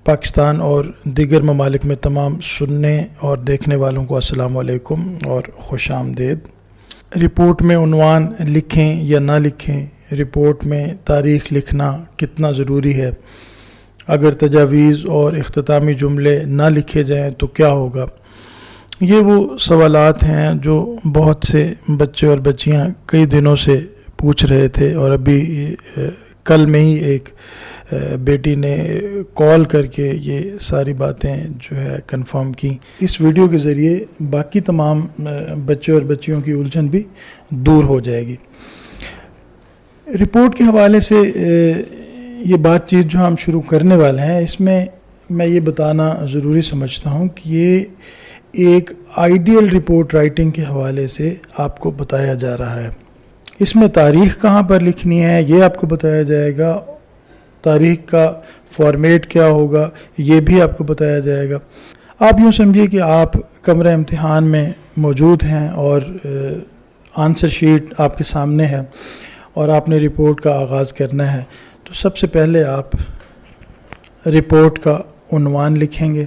پاکستان اور دیگر ممالک میں تمام سننے اور دیکھنے والوں کو السلام علیکم اور خوش آمدید۔ رپورٹ میں عنوان لکھیں یا نہ لکھیں، رپورٹ میں تاریخ لکھنا کتنا ضروری ہے، اگر تجاویز اور اختتامی جملے نہ لکھے جائیں تو کیا ہوگا؟ یہ وہ سوالات ہیں جو بہت سے بچے اور بچیاں کئی دنوں سے پوچھ رہے تھے، اور ابھی کل میں ہی ایک بیٹی نے کال کر کے یہ ساری باتیں جو ہے کنفرم کی۔ اس ویڈیو کے ذریعے باقی تمام بچے اور بچیوں کی الجھن بھی دور ہو جائے گی۔ رپورٹ کے حوالے سے یہ بات چیت جو ہم شروع کرنے والے ہیں، اس میں یہ بتانا ضروری سمجھتا ہوں کہ یہ ایک آئیڈیل رپورٹ رائٹنگ کے حوالے سے آپ کو بتایا جا رہا ہے۔ اس میں تاریخ کہاں پر لکھنی ہے یہ آپ کو بتایا جائے گا، تاریخ کا فارمیٹ کیا ہوگا یہ بھی آپ کو بتایا جائے گا۔ آپ یوں سمجھیے کہ آپ کمرہ امتحان میں موجود ہیں اور آنسر شیٹ آپ کے سامنے ہے اور آپ نے رپورٹ کا آغاز کرنا ہے، تو سب سے پہلے آپ رپورٹ کا عنوان لکھیں گے۔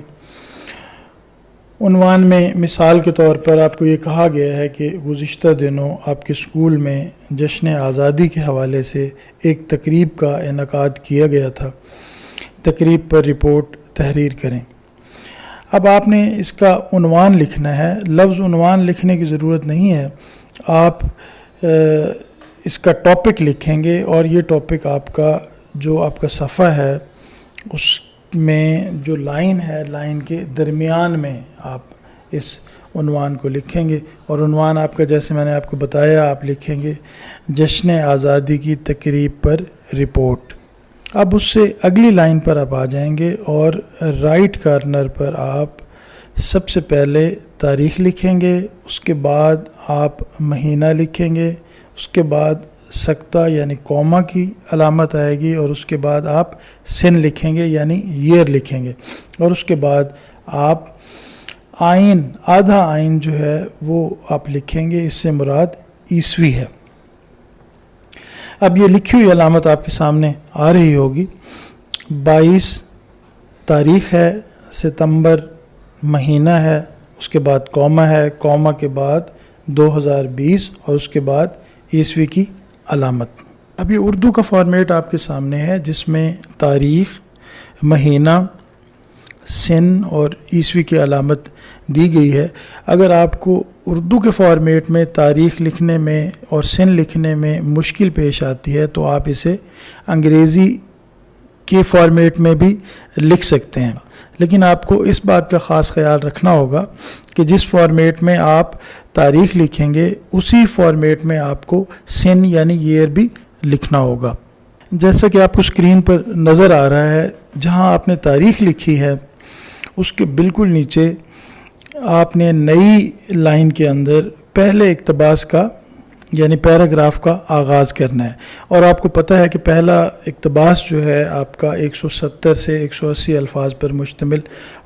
عنوان میں مثال کے طور پر آپ کو یہ کہا گیا ہے کہ گزشتہ دنوں آپ کے اسکول میں جشن آزادی کے حوالے سے ایک تقریب کا انعقاد کیا گیا تھا، تقریب پر رپورٹ تحریر کریں۔ اب آپ نے اس کا عنوان لکھنا ہے، لفظ عنوان لکھنے کی ضرورت نہیں ہے، آپ اس کا ٹاپک لکھیں گے، اور یہ ٹاپک آپ کا صفحہ ہے اس میں جو لائن ہے، لائن کے درمیان میں آپ اس عنوان کو لکھیں گے، اور عنوان آپ کا جیسے میں نے آپ کو بتایا آپ لکھیں گے جشن آزادی کی تقریب پر رپورٹ۔ اب اس سے اگلی لائن پر آپ آ جائیں گے اور رائٹ کارنر پر آپ سب سے پہلے تاریخ لکھیں گے، اس کے بعد آپ مہینہ لکھیں گے، اس کے بعد سکتہ یعنی کوما کی علامت آئے گی، اور اس کے بعد آپ سن لکھیں گے یعنی ایئر لکھیں گے، اور اس کے بعد آپ آئین، آدھا آئین جو ہے وہ آپ لکھیں گے، اس سے مراد عیسوی ہے۔ اب یہ لکھی ہوئی علامت آپ کے سامنے آ رہی ہوگی، 22 تاریخ ہے، ستمبر مہینہ ہے، اس کے بعد کوما ہے، کوما کے بعد 2020، اور اس کے بعد عیسوی کی علامت۔ اب یہ اردو کا فارمیٹ آپ کے سامنے ہے جس میں تاریخ، مہینہ، سن اور عیسوی کی علامت دی گئی ہے۔ اگر آپ کو اردو کے فارمیٹ میں تاریخ لکھنے میں اور سن لکھنے میں مشکل پیش آتی ہے تو آپ اسے انگریزی کے فارمیٹ میں بھی لکھ سکتے ہیں، لیکن آپ کو اس بات کا خاص خیال رکھنا ہوگا کہ جس فارمیٹ میں آپ تاریخ لکھیں گے اسی فارمیٹ میں آپ کو سن یعنی ایئر بھی لکھنا ہوگا۔ جیسا کہ آپ کو اسکرین پر نظر آ رہا ہے، جہاں آپ نے تاریخ لکھی ہے اس کے بالکل نیچے آپ نے نئی لائن کے اندر پہلے اقتباس کا یعنی پیراگراف کا آغاز کرنا ہے، اور آپ کو پتہ ہے کہ پہلا اقتباس جو ہے آپ کا 170 سے 180 الفاظ پر مشتمل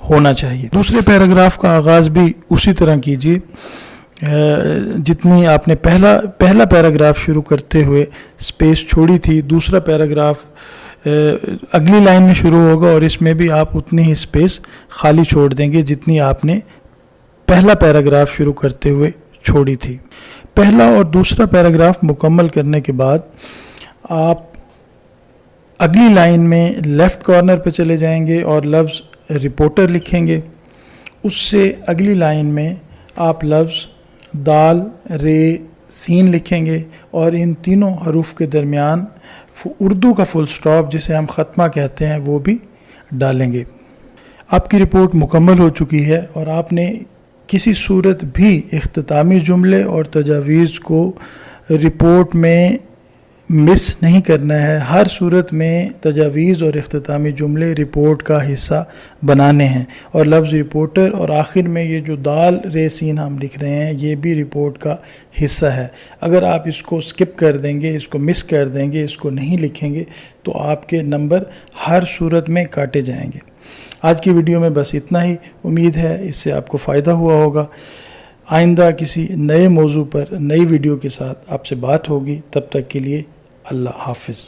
ہونا چاہیے۔ دوسرے پیراگراف کا آغاز بھی اسی طرح کیجیے، جتنی آپ نے پہلا پیراگراف شروع کرتے ہوئے سپیس چھوڑی تھی، دوسرا پیراگراف اگلی لائن میں شروع ہوگا اور اس میں بھی آپ اتنی ہی سپیس خالی چھوڑ دیں گے جتنی آپ نے پہلا پیراگراف شروع کرتے ہوئے چھوڑی تھی۔ پہلا اور دوسرا پیراگراف مکمل کرنے کے بعد آپ اگلی لائن میں لیفٹ کارنر پہ چلے جائیں گے اور لفظ رپورٹر لکھیں گے، اس سے اگلی لائن میں آپ لفظ دال، رے، سین لکھیں گے، اور ان تینوں حروف کے درمیان اردو کا فل سٹاپ جسے ہم ختمہ کہتے ہیں وہ بھی ڈالیں گے۔ آپ کی رپورٹ مکمل ہو چکی ہے، اور آپ نے کسی صورت بھی اختتامی جملے اور تجاویز کو رپورٹ میں مس نہیں کرنا ہے۔ ہر صورت میں تجاویز اور اختتامی جملے رپورٹ کا حصہ بنانے ہیں، اور لفظ رپورٹر اور آخر میں یہ جو دال، رے، سین ہم لکھ رہے ہیں یہ بھی رپورٹ کا حصہ ہے۔ اگر آپ اس کو سکپ کر دیں گے، اس کو مس کر دیں گے، اس کو نہیں لکھیں گے تو آپ کے نمبر ہر صورت میں کاٹے جائیں گے۔ آج کی ویڈیو میں بس اتنا ہی، امید ہے اس سے آپ کو فائدہ ہوا ہوگا۔ آئندہ کسی نئے موضوع پر نئی ویڈیو کے ساتھ آپ سے بات ہوگی، تب تک کے لیے اللہ حافظ۔